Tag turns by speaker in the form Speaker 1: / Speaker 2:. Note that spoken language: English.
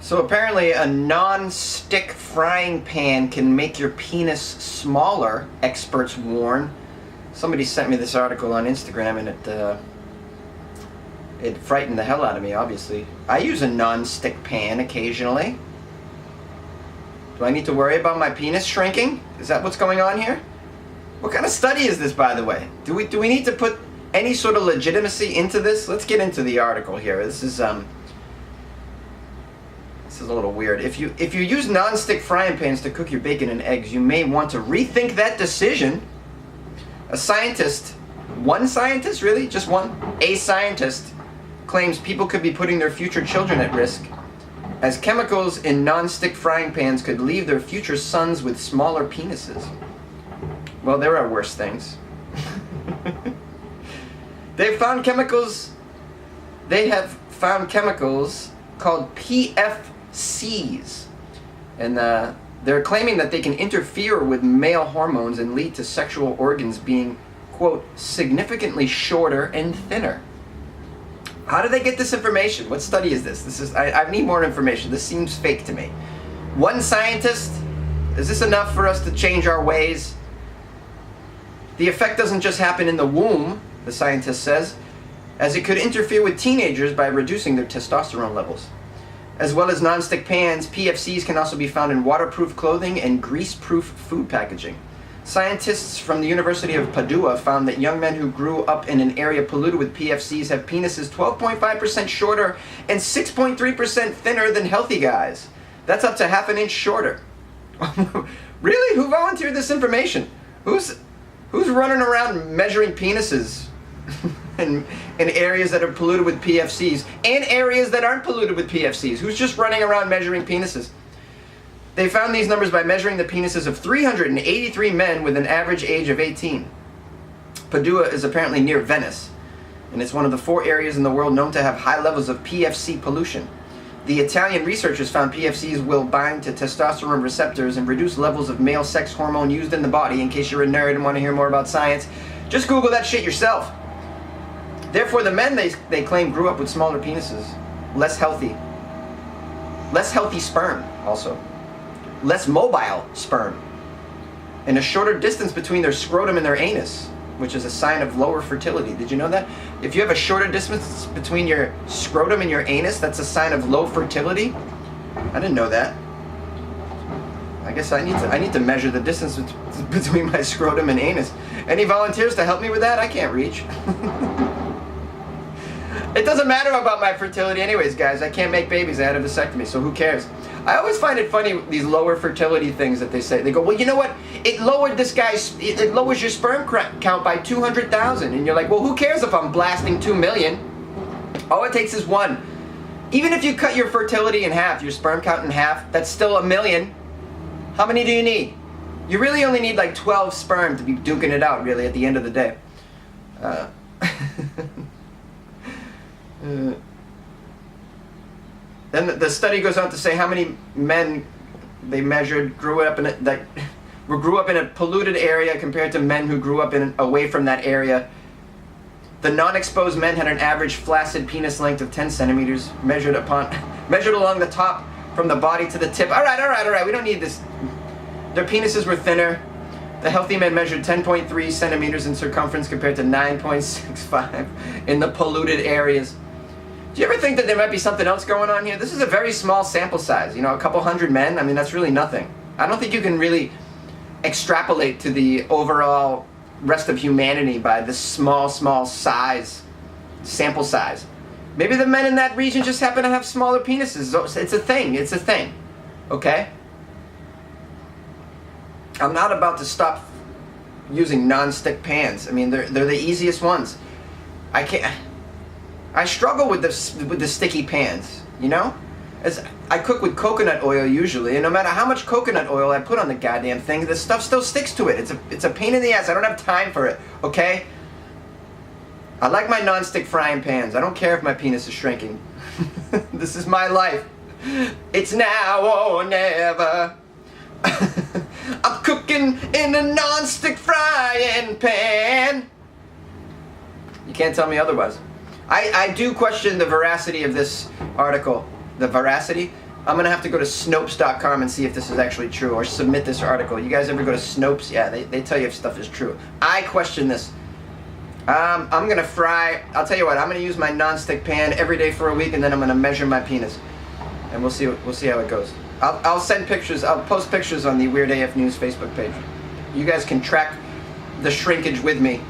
Speaker 1: So apparently a non-stick frying pan can make your penis smaller, experts warn. Somebody sent me this article on Instagram and it frightened the hell out of me, obviously. I use a non-stick pan occasionally. Do I need to worry about my penis shrinking? Is that what's going on here? What kind of study is this, by the way? Do we need to put any sort of legitimacy into this? Let's get into the article here. This is a little weird. If you use non-stick frying pans to cook your bacon and eggs, you may want to rethink that decision. A scientist, one scientist, really? Just one? A scientist claims people could be putting their future children at risk as chemicals in non-stick frying pans could leave their future sons with smaller penises. Well, there are worse things. They have found chemicals called PFCs, and they're claiming that they can interfere with male hormones and lead to sexual organs being, quote, significantly shorter and thinner. How do they get this information? What study is this? I need more information. This seems fake to me. One scientist? Is this enough for us to change our ways? The effect doesn't just happen in the womb, the scientist says, as it could interfere with teenagers by reducing their testosterone levels. As well as non-stick pans, PFCs can also be found in waterproof clothing and grease-proof food packaging. Scientists from the University of Padua found that young men who grew up in an area polluted with PFCs have penises 12.5% shorter and 6.3% thinner than healthy guys. That's up to half an inch shorter. Really? Who volunteered this information? Who's running around measuring penises in areas that are polluted with PFCs and areas that aren't polluted with PFCs? Who's just running around measuring penises? They found these numbers by measuring the penises of 383 men with an average age of 18. Padua is apparently near Venice, and it's one of the 4 areas in the world known to have high levels of PFC pollution. The Italian researchers found PFCs will bind to testosterone receptors and reduce levels of male sex hormone used in the body. In case you're a nerd and want to hear more about science, just Google that shit yourself. Therefore, the men they claim grew up with smaller penises, less healthy sperm also. Less mobile sperm, and a shorter distance between their scrotum and their anus, which is a sign of lower fertility. Did you know that? If you have a shorter distance between your scrotum and your anus, that's a sign of low fertility? I didn't know that. I guess I need to measure the distance between my scrotum and anus. Any volunteers to help me with that? I can't reach. It doesn't matter about my fertility anyways, guys. I can't make babies. I had a vasectomy, so who cares? I always find it funny, these lower fertility things that they say. They go, well, you know what? It lowers your sperm count by 200,000. And you're like, well, who cares if I'm blasting 2 million? All it takes is 1. Even if you cut your fertility in half, your sperm count in half, that's still 1 million. How many do you need? You really only need like 12 sperm to be duking it out, really, at the end of the day. Then the study goes on to say how many men they measured grew up in a polluted area compared to men who grew up away from that area. The non-exposed men had an average flaccid penis length of 10 centimeters, measured along the top from the body to the tip. All right. We don't need this. Their penises were thinner. The healthy men measured 10.3 centimeters in circumference compared to 9.65 in the polluted areas. Do you ever think that there might be something else going on here? This is a very small sample size, a couple hundred men. I mean, that's really nothing. I don't think you can really extrapolate to the overall rest of humanity by this small sample size. Maybe the men in that region just happen to have smaller penises. It's a thing, okay? I'm not about to stop using non-stick pans. I mean, they're the easiest ones. I struggle with the sticky pans, as I cook with coconut oil usually, and no matter how much coconut oil I put on the goddamn thing, the stuff still sticks to it. It's a pain in the ass. I don't have time for it, okay? I like my non-stick frying pans. I don't care if my penis is shrinking. This is my life. It's now or never. I'm cooking in a non-stick frying pan. You can't tell me otherwise. I do question the veracity of this article. The veracity? I'm going to have to go to Snopes.com and see if this is actually true, or submit this article. You guys ever go to Snopes? Yeah, they tell you if stuff is true. I question this. I'm going to fry, I'll tell you what, I'm going to use my nonstick pan every day for a week, and then I'm going to measure my penis. And we'll see how it goes. I'll send pictures, I'll post pictures on the Weird AF News Facebook page. You guys can track the shrinkage with me.